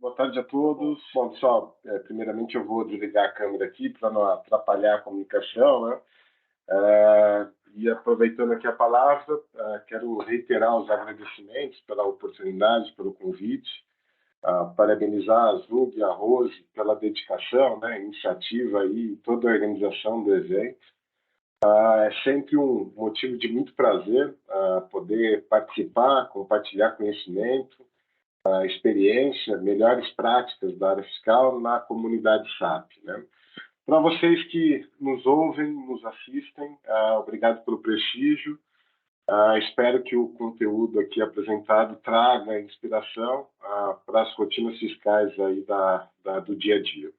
boa tarde a todos. Bom, pessoal, primeiramente eu vou desligar a câmera aqui para não atrapalhar a comunicação, né? E aproveitando aqui a palavra, quero reiterar os agradecimentos pela oportunidade, pelo convite, parabenizar a Zug e a Rose pela dedicação, né, iniciativa e toda a organização do evento. É sempre um motivo de muito prazer poder participar, compartilhar conhecimento, experiência, melhores práticas da área fiscal na comunidade SAP, né? Para vocês que nos ouvem, nos assistem, obrigado pelo prestígio. Espero que o conteúdo aqui apresentado traga inspiração para as rotinas fiscais aí do dia a dia.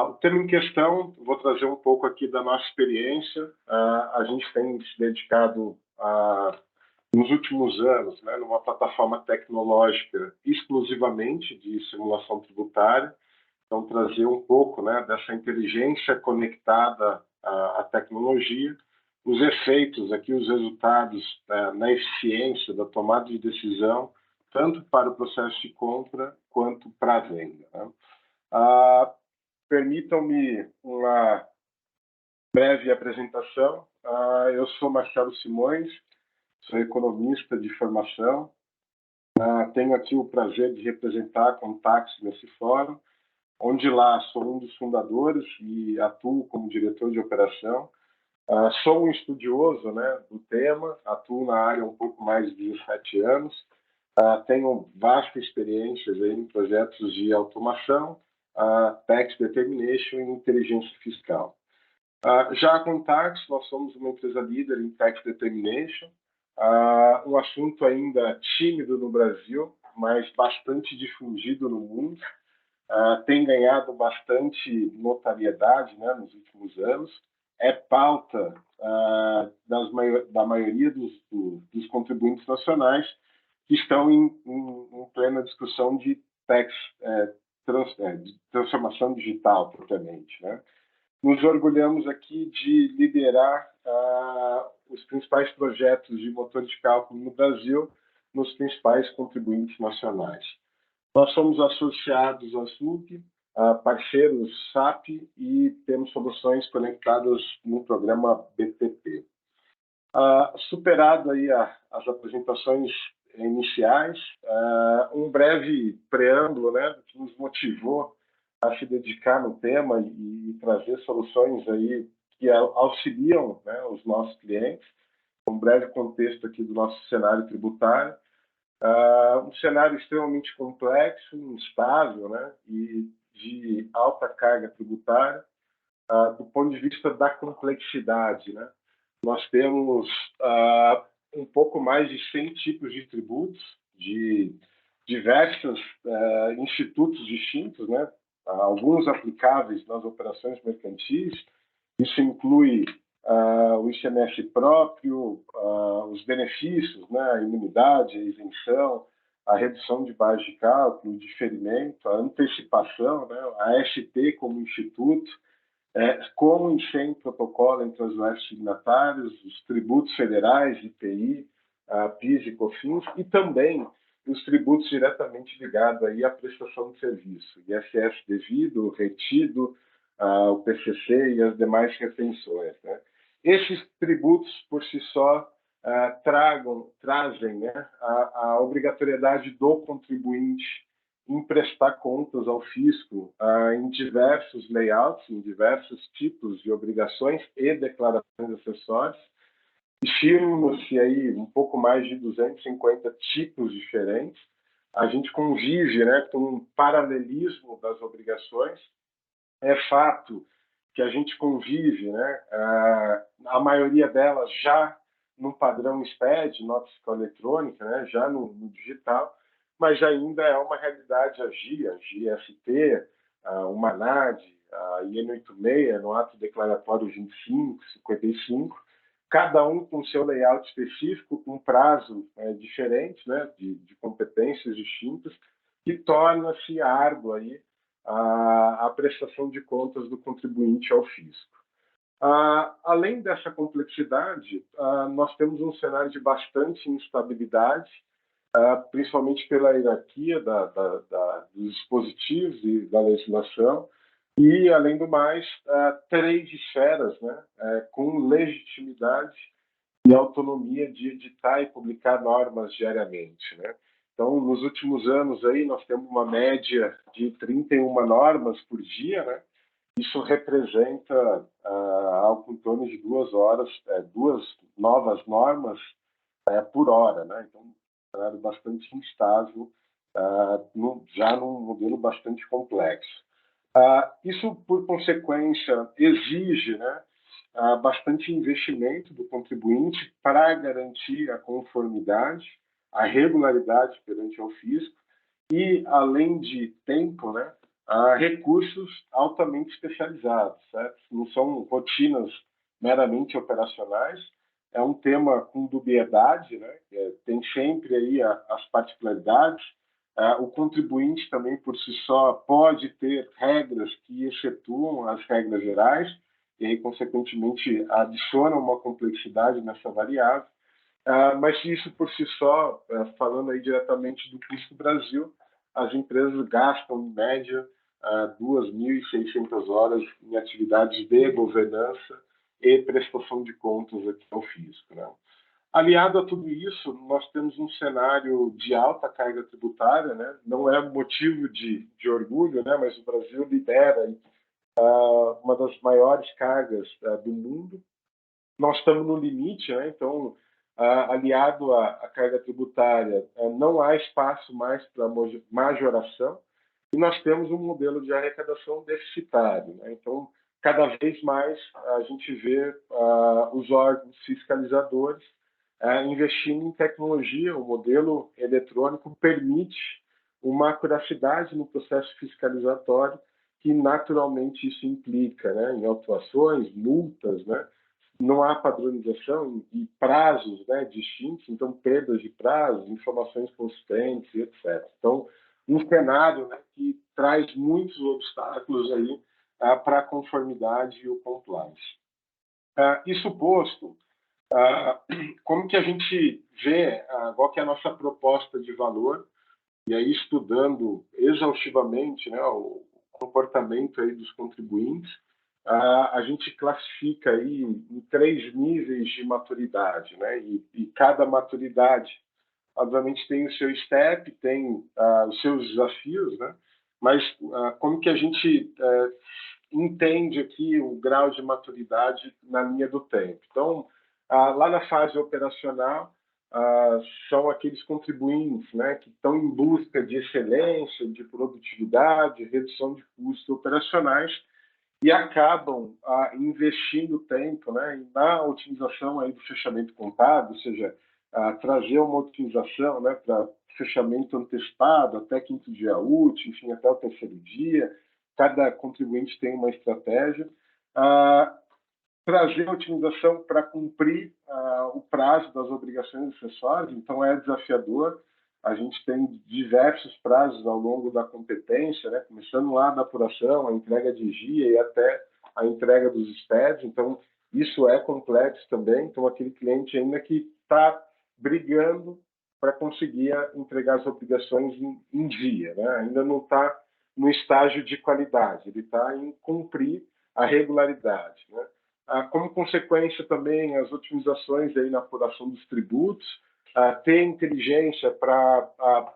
O tema em questão, vou trazer um pouco aqui da nossa experiência. A gente tem se dedicado nos últimos anos, né, numa plataforma tecnológica exclusivamente de simulação tributária. Então, trazer um pouco, né, dessa inteligência conectada à tecnologia, os efeitos aqui, os resultados na eficiência da tomada de decisão, tanto para o processo de compra quanto para a venda, né? Permitam-me uma breve apresentação. Eu sou Marcelo Simões, sou economista de formação. Tenho aqui o prazer de representar a Contax nesse fórum, onde lá sou um dos fundadores e atuo como diretor de operação. Sou um estudioso, né, do tema, atuo na área há um pouco mais de 17 anos. Tenho vasta experiência aí em projetos de automação, tax determination e inteligência fiscal. Já a Contax, nós somos uma empresa líder em tax determination, um assunto ainda tímido no Brasil, mas bastante difundido no mundo. Tem ganhado bastante notariedade, né, nos últimos anos. É pauta da maioria dos contribuintes nacionais que estão em plena discussão de tax, de transformação digital, propriamente, né? Nos orgulhamos aqui de liderar os principais projetos de motor de cálculo no Brasil, nos principais contribuintes nacionais. Nós somos associados à SUG, parceiros SAP e temos soluções conectadas no programa BTP. Superado aí as apresentações iniciais, um breve preâmbulo, né, que nos motivou a se dedicar no tema e trazer soluções aí que auxiliam, né, os nossos clientes. Um breve contexto aqui do nosso cenário tributário. Um cenário extremamente complexo, instável, né, e de alta carga tributária, do ponto de vista da complexidade, né? Nós temos um pouco mais de 100 tipos de tributos, de diversos institutos distintos, né? Alguns aplicáveis nas operações mercantis. Isso inclui o ICMS próprio, os benefícios, né? A imunidade, a isenção, a redução de base de cálculo, o diferimento, a antecipação, né? A ST como instituto, como em 100 protocolo entre os vários signatários, os tributos federais, IPI, PIS e COFINS, e também os tributos diretamente ligados aí à prestação de serviço, ISS devido, retido, o PCC e as demais retenções, né? Esses tributos, por si só, trazem, né, a obrigatoriedade do contribuinte em prestar contas ao fisco em diversos layouts, em diversos tipos de obrigações e declarações acessórias. Estimam-se aí um pouco mais de 250 tipos diferentes. A gente convive, né, com um paralelismo das obrigações. É fato que a gente convive, né, a maioria delas já no padrão SPED, nota fiscal eletrônica, né, já no digital, mas ainda é uma realidade a GIA, GST, o MANAD, a IN86, no ato declaratório 25, 55, cada um com seu layout específico, com prazo diferente, né, de competências distintas, que torna-se árduo aí a prestação de contas do contribuinte ao fisco. Além dessa complexidade, nós temos um cenário de bastante instabilidade, principalmente pela hierarquia dos dispositivos e da legislação, e, além do mais, três esferas, né, com legitimidade e autonomia de editar e publicar normas diariamente, né? Então, nos últimos anos aí, nós temos uma média de 31 normas por dia, né? Isso representa algo em torno de 2 horas, duas novas normas por hora, né? Então, um cenário bastante instável, já num modelo bastante complexo. Isso, por consequência, exige, né, bastante investimento do contribuinte para garantir a conformidade, a regularidade perante o fisco e, além de tempo, né, recursos altamente especializados, certo? Não são rotinas meramente operacionais, é um tema com dubiedade, né? Tem sempre aí as particularidades. O contribuinte também, por si só, pode ter regras que excetuam as regras gerais, e aí, consequentemente, adiciona uma complexidade nessa variável. Mas isso por si só, falando aí diretamente do custo do Brasil, as empresas gastam, em média, 2.600 horas em atividades de governança e prestação de contas aqui ao fisco, né? Aliado a tudo isso, nós temos um cenário de alta carga tributária, né? Não é motivo de orgulho, né? Mas o Brasil lidera uma das maiores cargas do mundo. Nós estamos no limite, né? Então, aliado à carga tributária, não há espaço mais para majoração, e nós temos um modelo de arrecadação deficitário, né? Então, cada vez mais a gente vê os órgãos fiscalizadores investindo em tecnologia. O modelo eletrônico permite uma acuracidade no processo fiscalizatório que naturalmente isso implica, né, em autuações, multas, né? Não há padronização e prazos, né, distintos, então perdas de prazos, informações consistentes, etc. Então, um cenário, né, que traz muitos obstáculos aí para a conformidade e o compliance. Isso posto, como que a gente vê qual que é a nossa proposta de valor, e aí estudando exaustivamente, né, o comportamento aí dos contribuintes, a gente classifica aí em 3 níveis de maturidade, né? E cada maturidade, obviamente, tem o seu step, tem os seus desafios, né? Mas como que a gente entende aqui o grau de maturidade na linha do tempo? Então, lá na fase operacional, são aqueles contribuintes, né, que estão em busca de excelência, de produtividade, redução de custos operacionais, e acabam investindo tempo, né, na otimização aí do fechamento contábil, ou seja, trazer uma otimização, né, para fechamento antecipado, até quinto dia útil, enfim, até o terceiro dia. Cada contribuinte tem uma estratégia. Trazer a otimização para cumprir o prazo das obrigações acessórias, então é desafiador. A gente tem diversos prazos ao longo da competência, né? Começando lá da apuração, a entrega de GIA e até a entrega dos SPEDs. Então, isso é complexo também. Então, aquele cliente ainda que está brigando para conseguir entregar as obrigações em dia, né? Ainda não está no estágio de qualidade, ele está em cumprir a regularidade, né? Como consequência também as otimizações aí na apuração dos tributos, ter inteligência para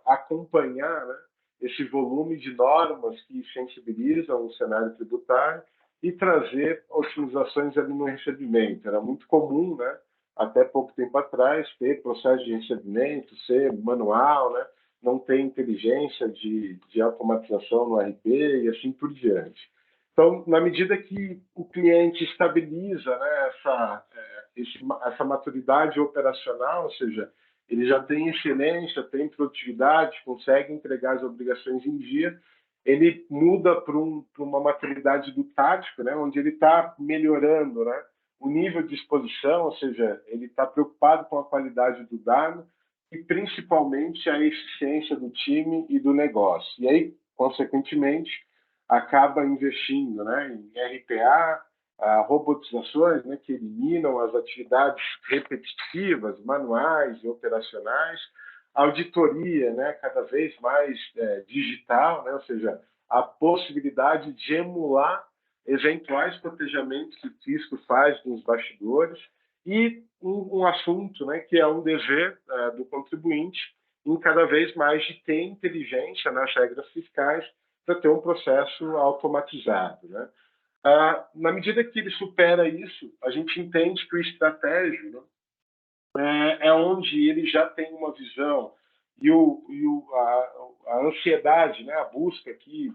acompanhar, né, esse volume de normas que sensibilizam o cenário tributário e trazer otimizações ali no recebimento. Era muito comum, né, até pouco tempo atrás, ter processo de recebimento ser manual, né, não ter inteligência de automatização no RP e assim por diante. Então, na medida que o cliente estabiliza, né, essa maturidade operacional, ou seja, ele já tem excelência, tem produtividade, consegue entregar as obrigações em dia, ele muda para uma maturidade do tático, né, onde ele está melhorando, né, o nível de exposição, ou seja, ele está preocupado com a qualidade do dado e principalmente a eficiência do time e do negócio. E aí, consequentemente, acaba investindo, né, em RPA, robotizações, né, que eliminam as atividades repetitivas, manuais e operacionais, auditoria, né, cada vez mais digital, né, ou seja, a possibilidade de emular eventuais planejamentos que o fisco faz nos bastidores, e um assunto, né, que é um dever do contribuinte em cada vez mais de ter inteligência nas regras fiscais para ter um processo automatizado, né? Na medida que ele supera isso, a gente entende que o estratégico, né, é onde ele já tem uma visão e a ansiedade, né, a busca aqui,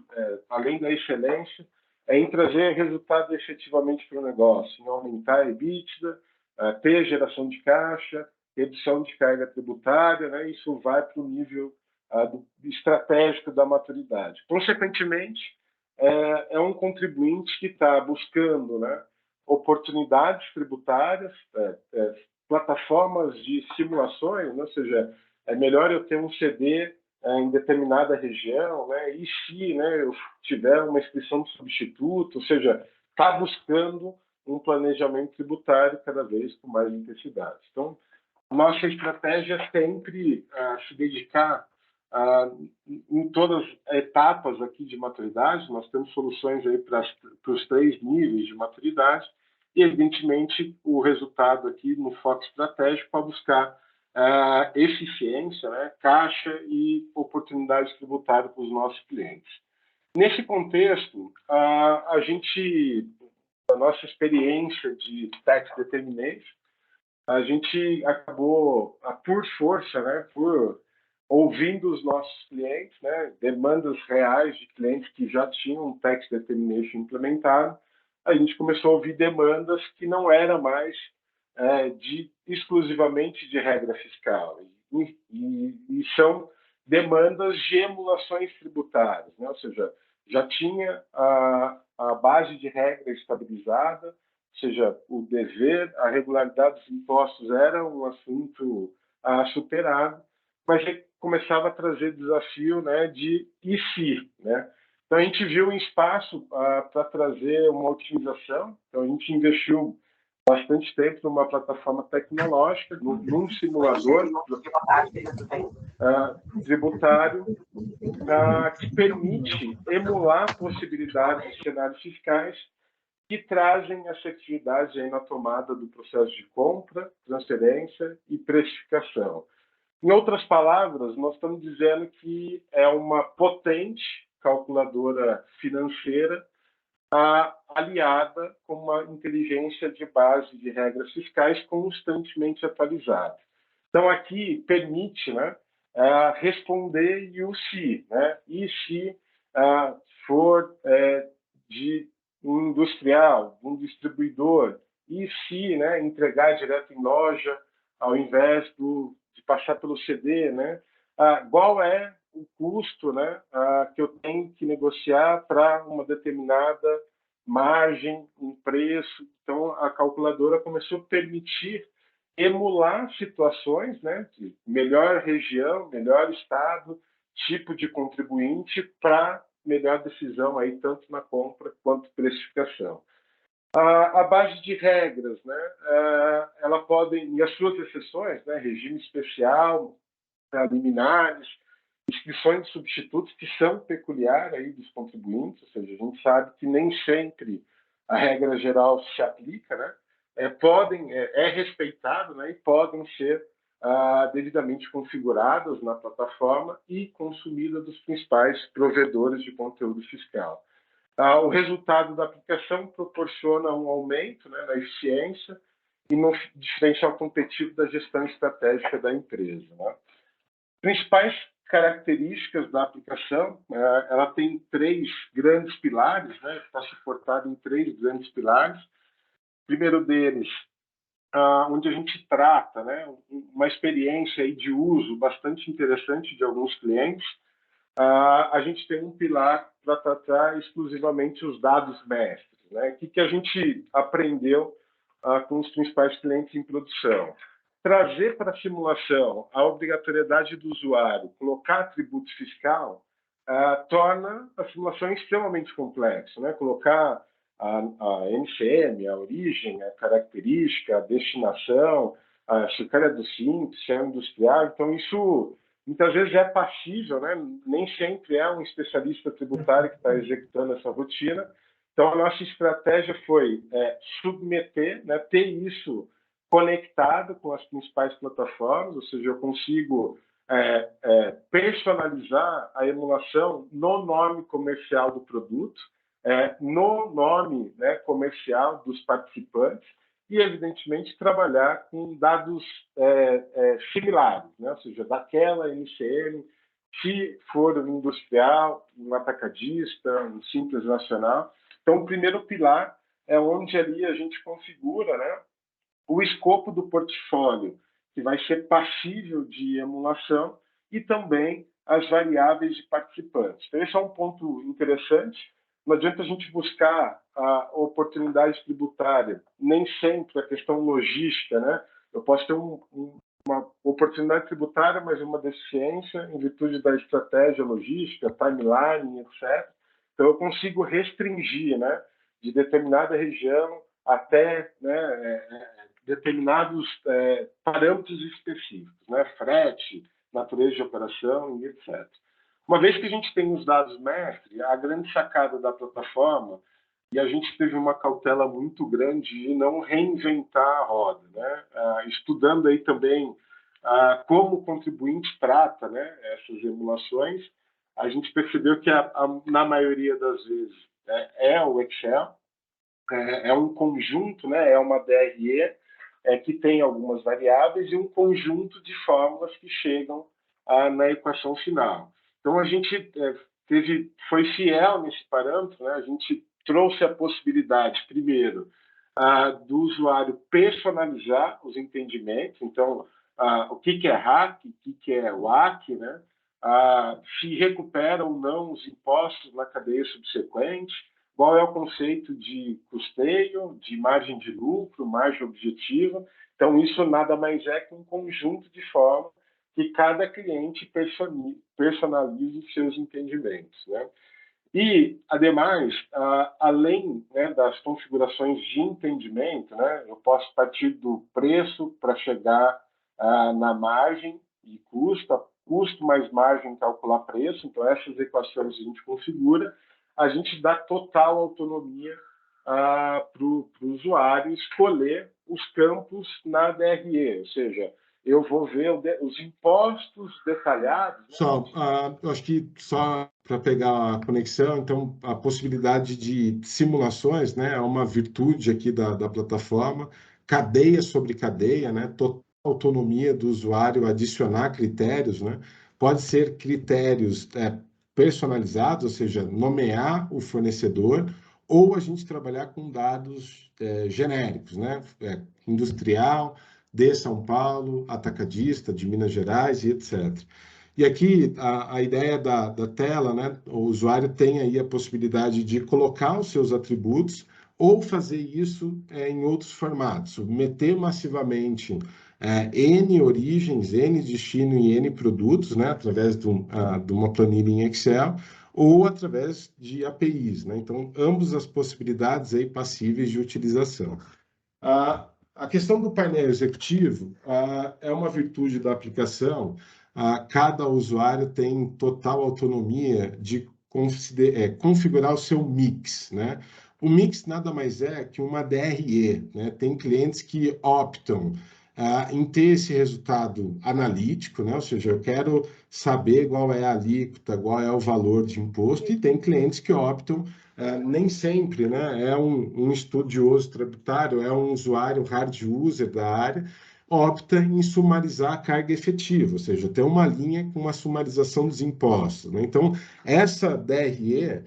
além da excelência, é em trazer resultado efetivamente para o negócio, em aumentar a EBITDA, ter geração de caixa, redução de carga tributária, né, isso vai para o nível estratégico da maturidade. Consequentemente, é um contribuinte que está buscando, né, oportunidades tributárias, plataformas de simulações, né? Ou seja, é melhor eu ter um CD em determinada região, né? E se, né, eu tiver uma inscrição de substituto, ou seja, está buscando um planejamento tributário cada vez com mais intensidade. Então, nossa estratégia é sempre se dedicar em todas as etapas aqui de maturidade. Nós temos soluções aí para os 3 níveis de maturidade e, evidentemente, o resultado aqui no foco estratégico para buscar eficiência, né, caixa e oportunidade tributária para os nossos clientes. Nesse contexto, a nossa experiência de tax determination, a gente acabou, por força, né, por ouvindo os nossos clientes, né, demandas reais de clientes que já tinham um tax determination implementado, a gente começou a ouvir demandas que não era mais exclusivamente de regra fiscal, e são demandas de emulações tributárias, né? Ou seja, já tinha a base de regra estabilizada, ou seja, o dever, a regularidade dos impostos era um assunto superado, mas começava a trazer desafio, né, de e se, né? Então a gente viu um espaço para trazer uma otimização, então a gente investiu bastante tempo numa plataforma tecnológica, num simulador tributário que permite emular possibilidades de cenários fiscais que trazem assertividade aí na tomada do processo de compra, transferência e precificação. Em outras palavras, nós estamos dizendo que é uma potente calculadora financeira aliada com uma inteligência de base de regras fiscais constantemente atualizada. Então, aqui permite, né, responder e o se, né? E se for de um industrial, um distribuidor, e se, né, entregar direto em loja, ao invés de passar pelo CD, né? Qual é o custo, né, que eu tenho que negociar para uma determinada margem, um preço? Então, a calculadora começou a permitir emular situações, né, de melhor região, melhor estado, tipo de contribuinte para melhor decisão aí tanto na compra quanto precificação. A base de regras, né, ela pode, e as suas exceções, né, regime especial, liminares, inscrições de substitutos que são peculiares aí dos contribuintes, ou seja, a gente sabe que nem sempre a regra geral se aplica, né? É respeitado, né, e podem ser devidamente configuradas na plataforma e consumidas dos principais provedores de conteúdo fiscal. O resultado da aplicação proporciona um aumento, né, na eficiência e no diferencial competitivo da gestão estratégica da empresa, né? Principais características da aplicação, ela tem 3 grandes pilares, né, está suportada em 3 grandes pilares. O primeiro deles, onde a gente trata, né, uma experiência aí de uso bastante interessante de alguns clientes. A gente tem um pilar para tratar exclusivamente os dados mestres, né? O que a gente aprendeu com os principais clientes em produção? Trazer para a simulação a obrigatoriedade do usuário colocar atributo fiscal torna a simulação extremamente complexa, né? Colocar a NCM, a origem, a característica, a destinação, se o cara é do simples, se é industrial. Então, isso muitas vezes é passível, né? Nem sempre é um especialista tributário que está executando essa rotina. Então, a nossa estratégia foi submeter, né, ter isso conectado com as principais plataformas, ou seja, eu consigo personalizar a emulação no nome comercial do produto, no nome, né, comercial dos participantes, e, evidentemente, trabalhar com dados similares, né? Ou seja, daquela NCM, se for um industrial, um atacadista, um simples nacional. Então, o primeiro pilar é onde ali a gente configura, né, o escopo do portfólio, que vai ser passível de emulação, e também as variáveis de participantes. Então, esse é um ponto interessante. Não adianta a gente buscar a oportunidade tributária, nem sempre a questão logística, né? Eu posso ter uma oportunidade tributária, mas uma deficiência em virtude da estratégia logística, timeline, etc. Então, eu consigo restringir, né, de determinada região até, né, determinados parâmetros específicos, né, frete, natureza de operação e etc. Uma vez que a gente tem os dados mestre, a grande sacada da plataforma, e a gente teve uma cautela muito grande de não reinventar a roda, né? Estudando aí também como o contribuinte trata, né, essas emulações, a gente percebeu que na maioria das vezes é o Excel, é um conjunto, né, é uma DRE que tem algumas variáveis e um conjunto de fórmulas que chegam na equação final. Então, a gente foi fiel nesse parâmetro, né? A gente trouxe a possibilidade, primeiro, do usuário personalizar os entendimentos. Então, o que é RAC, o que é WAC, né? Se recupera ou não os impostos na cadeia subsequente, qual é o conceito de custeio, de margem de lucro, margem objetiva. Então, isso nada mais é que um conjunto de formas que cada cliente personalize seus entendimentos, né? E, ademais, além, né, das configurações de entendimento, né, eu posso partir do preço para chegar na margem e custo mais margem calcular preço. Então, essas equações a gente configura, a gente dá total autonomia para o usuário escolher os campos na DRE, ou seja, eu vou ver os impostos detalhados. Né? Só, eu acho que só para pegar a conexão, então a possibilidade de simulações, né, é uma virtude aqui da plataforma, cadeia sobre cadeia, né, total autonomia do usuário adicionar critérios, né, pode ser critérios personalizados, ou seja, nomear o fornecedor, ou a gente trabalhar com dados genéricos, né, industrial, de São Paulo, atacadista, de Minas Gerais e etc. E aqui a ideia da tela, né? O usuário tem aí a possibilidade de colocar os seus atributos ou fazer isso em outros formatos, submeter massivamente N origens, N destino e N produtos, né? Através de uma planilha em Excel ou através de APIs, né? Então, ambas as possibilidades aí passíveis de utilização. A questão do painel executivo é uma virtude da aplicação. Cada usuário tem total autonomia de configurar o seu mix, né? O mix nada mais é que uma DRE, né? Tem clientes que optam em ter esse resultado analítico, né? Ou seja, eu quero saber qual é a alíquota, qual é o valor de imposto, e tem clientes que optam nem sempre, né? É um estudioso tributário, é um usuário hard user da área, opta em sumarizar a carga efetiva, ou seja, tem uma linha com uma sumarização dos impostos, né? Então, essa DRE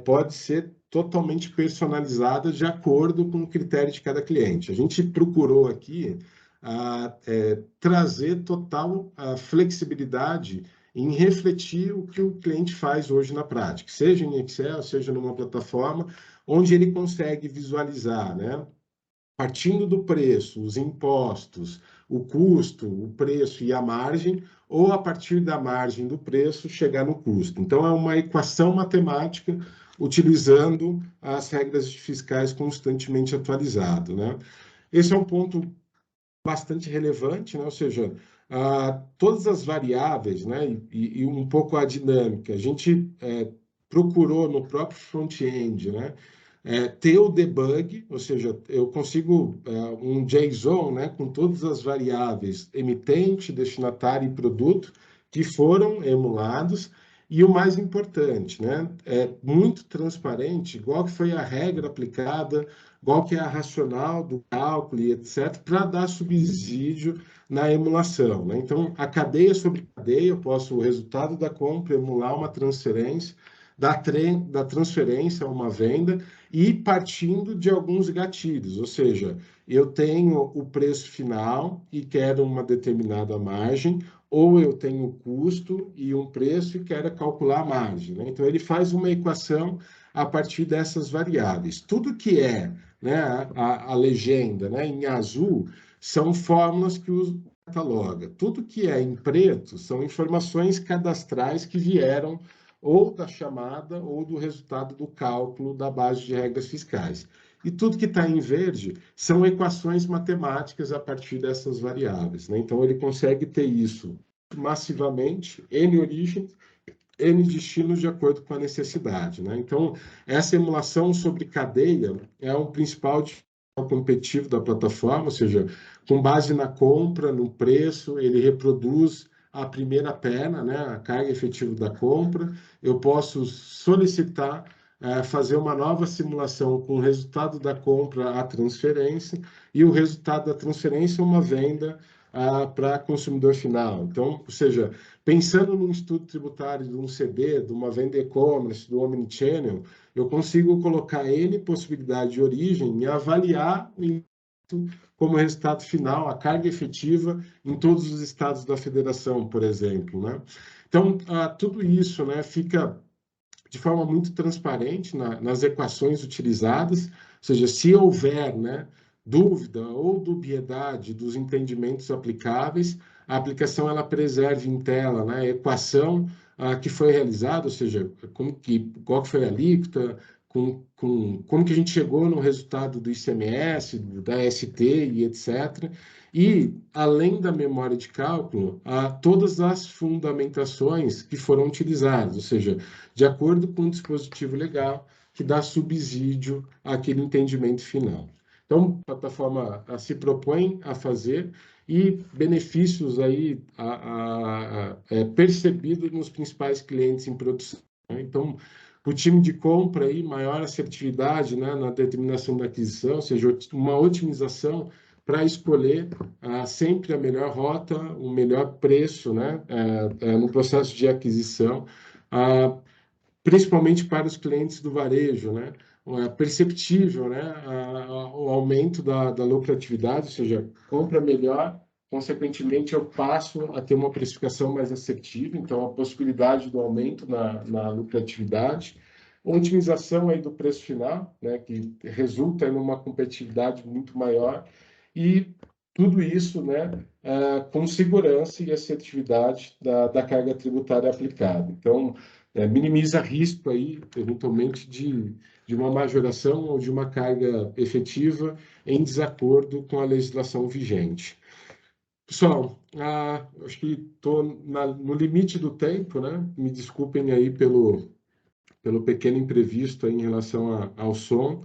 pode ser totalmente personalizada de acordo com o critério de cada cliente. A gente procurou aqui trazer total flexibilidade em refletir o que o cliente faz hoje na prática, seja em Excel, seja numa plataforma, onde ele consegue visualizar, né? Partindo do preço, os impostos, o custo, o preço e a margem, ou a partir da margem do preço chegar no custo. Então, é uma equação matemática utilizando as regras fiscais constantemente atualizadas, né? Esse é um ponto bastante relevante, né? Ou seja, todas as variáveis, né? E um pouco a dinâmica. A gente procurou no próprio front-end, né? Ter o debug, ou seja, eu consigo um JSON, né? Com todas as variáveis emitente, destinatário e produto que foram emulados. E o mais importante, né? É muito transparente, igual que foi a regra aplicada, qual que é a racional do cálculo e etc., para dar subsídio na emulação, né? Então, a cadeia sobre cadeia, eu posso, o resultado da compra, emular uma transferência, da transferência a uma venda, e partindo de alguns gatilhos, ou seja, eu tenho o preço final e quero uma determinada margem, ou eu tenho o custo e um preço e quero calcular a margem, né? Então, ele faz uma equação a partir dessas variáveis. Tudo que é, né, a legenda, né, em azul, são fórmulas que o cataloga. Tudo que é em preto são informações cadastrais que vieram ou da chamada ou do resultado do cálculo da base de regras fiscais. E tudo que está em verde são equações matemáticas a partir dessas variáveis, né? Então, ele consegue ter isso massivamente, N origens, N destinos de acordo com a necessidade, né? Então, essa emulação sobre cadeia é o principal diferencial competitivo da plataforma, ou seja, com base na compra, no preço, ele reproduz a primeira perna, né, a carga efetiva da compra. Eu posso solicitar fazer uma nova simulação com o resultado da compra à transferência e o resultado da transferência uma venda para consumidor final. Então, ou seja, pensando num estudo tributário de um CD, de uma venda e-commerce, do Omnichannel, eu consigo colocar N possibilidade de origem e avaliar o impacto como resultado final, a carga efetiva em todos os estados da federação, por exemplo, né? Então, tudo isso, né, fica de forma muito transparente nas equações utilizadas, ou seja, se houver, né, dúvida ou dubiedade dos entendimentos aplicáveis, a aplicação ela preserva em tela, né, a equação que foi realizada, ou seja, qual que foi a alíquota, como que a gente chegou no resultado do ICMS, da ST e etc. E, além da memória de cálculo, todas as fundamentações que foram utilizadas, ou seja, de acordo com o dispositivo legal que dá subsídio àquele entendimento final. Então, a plataforma se propõe a fazer e benefícios aí percebidos nos principais clientes em produção, né? Então, o time de compra aí, maior assertividade, né, na determinação da aquisição, ou seja, uma otimização para escolher sempre a melhor rota, o melhor preço, né, no processo de aquisição, principalmente para os clientes do varejo, né? É perceptível, né, o aumento da lucratividade, ou seja, compra melhor, consequentemente eu passo a ter uma precificação mais assertiva, então a possibilidade do aumento na lucratividade, otimização aí do preço final, né, que resulta em uma competitividade muito maior, e tudo isso, né, com segurança e assertividade da carga tributária aplicada. Então, minimiza risco aí, eventualmente, de uma majoração ou de uma carga efetiva em desacordo com a legislação vigente. Pessoal, acho que estou no limite do tempo, né? Me desculpem aí pelo pequeno imprevisto aí em relação ao som,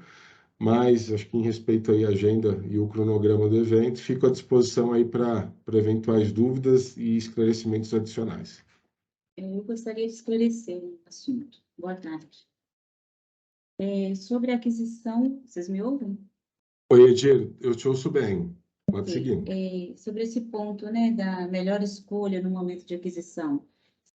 mas acho que em respeito aí à agenda e o cronograma do evento, fico à disposição aí para eventuais dúvidas e esclarecimentos adicionais. Eu gostaria de esclarecer um assunto. Boa tarde. Sobre a aquisição, vocês me ouvem? Oi, Edir, eu te ouço bem. Pode seguir. Sobre esse ponto, né, da melhor escolha no momento de aquisição,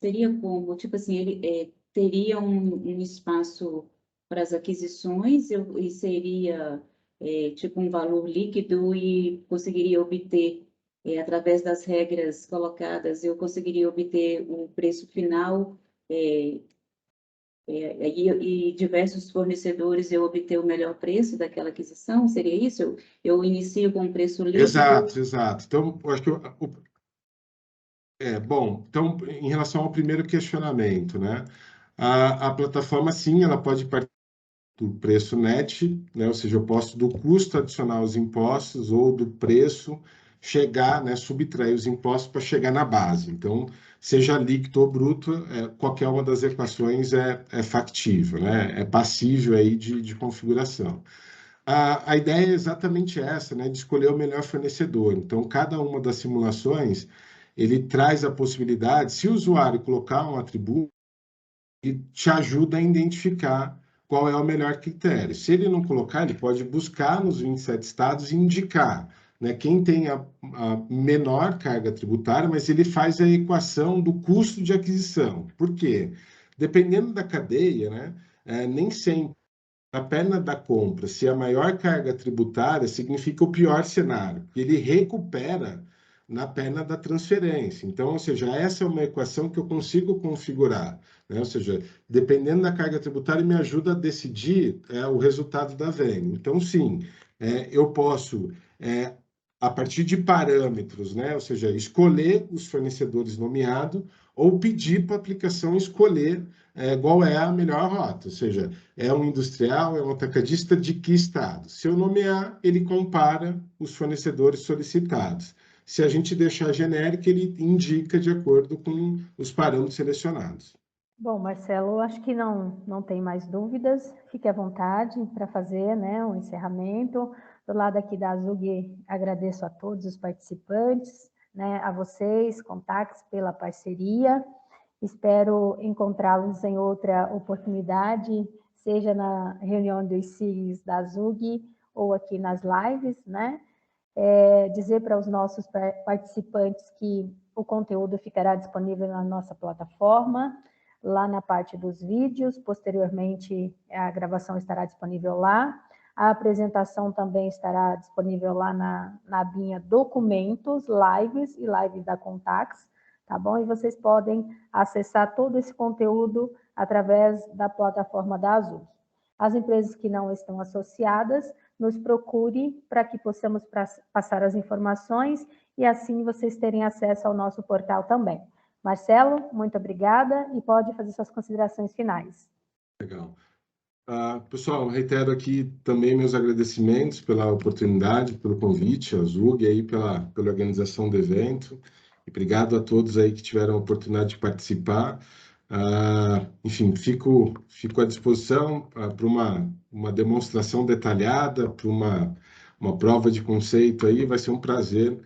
seria como, tipo assim, ele teria um espaço para as aquisições e seria tipo um valor líquido e conseguiria obter, através das regras colocadas, eu conseguiria obter o preço final e diversos fornecedores eu obter o melhor preço daquela aquisição? Seria isso? Eu inicio com um preço líquido? Exato. Então, eu acho que bom, então, em relação ao primeiro questionamento, né? A plataforma, sim, ela pode partir do preço net, né? Ou seja, eu posso do custo adicional aos impostos ou do preço chegar, né, subtrair os impostos para chegar na base. Então, seja líquido ou bruto, qualquer uma das equações é factível, né? É passível aí de configuração. A ideia é exatamente essa, né, de escolher o melhor fornecedor. Então, cada uma das simulações, ele traz a possibilidade, se o usuário colocar um atributo, ele te ajuda a identificar qual é o melhor critério. Se ele não colocar, ele pode buscar nos 27 estados e indicar, né, quem tem a menor carga tributária, mas ele faz a equação do custo de aquisição. Por quê? Dependendo da cadeia, né, nem sempre na perna da compra, se a maior carga tributária significa o pior cenário, ele recupera na perna da transferência. Então, ou seja, essa é uma equação que eu consigo configurar, né? Ou seja, dependendo da carga tributária, me ajuda a decidir o resultado da venda. Então, sim, eu posso, a partir de parâmetros, né? Ou seja, escolher os fornecedores nomeados ou pedir para a aplicação escolher qual é a melhor rota, ou seja, é um industrial, é um atacadista de que estado? Se eu nomear, ele compara os fornecedores solicitados. Se a gente deixar genérico, ele indica de acordo com os parâmetros selecionados. Bom, Marcelo, acho que não tem mais dúvidas. Fique à vontade para fazer, né, um encerramento. Do lado aqui da Azug, agradeço a todos os participantes, né, a vocês, Contax, pela parceria. Espero encontrá-los em outra oportunidade, seja na reunião dos CIGs da Azug ou aqui nas lives, né? Dizer para os nossos participantes que o conteúdo ficará disponível na nossa plataforma, lá na parte dos vídeos, posteriormente a gravação estará disponível lá, a apresentação também estará disponível lá na abinha Documentos, Lives e Lives da Contax, tá bom? E vocês podem acessar todo esse conteúdo através da plataforma da Azul. As empresas que não estão associadas, nos procure para que possamos passar as informações e assim vocês terem acesso ao nosso portal também. Marcelo, muito obrigada e pode fazer suas considerações finais. Legal. Pessoal, reitero aqui também meus agradecimentos pela oportunidade, pelo convite, a Zug aí pela organização do evento. E obrigado a todos aí que tiveram a oportunidade de participar. Enfim, fico à disposição para uma demonstração detalhada, para uma prova de conceito aí. Vai ser um prazer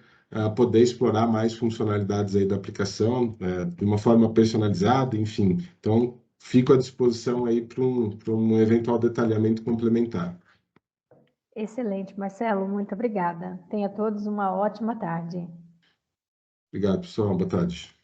poder explorar mais funcionalidades aí da aplicação de uma forma personalizada, enfim. Então, fico à disposição aí para um eventual detalhamento complementar. Excelente, Marcelo, muito obrigada. Tenha todos uma ótima tarde. Obrigado, pessoal. Boa tarde.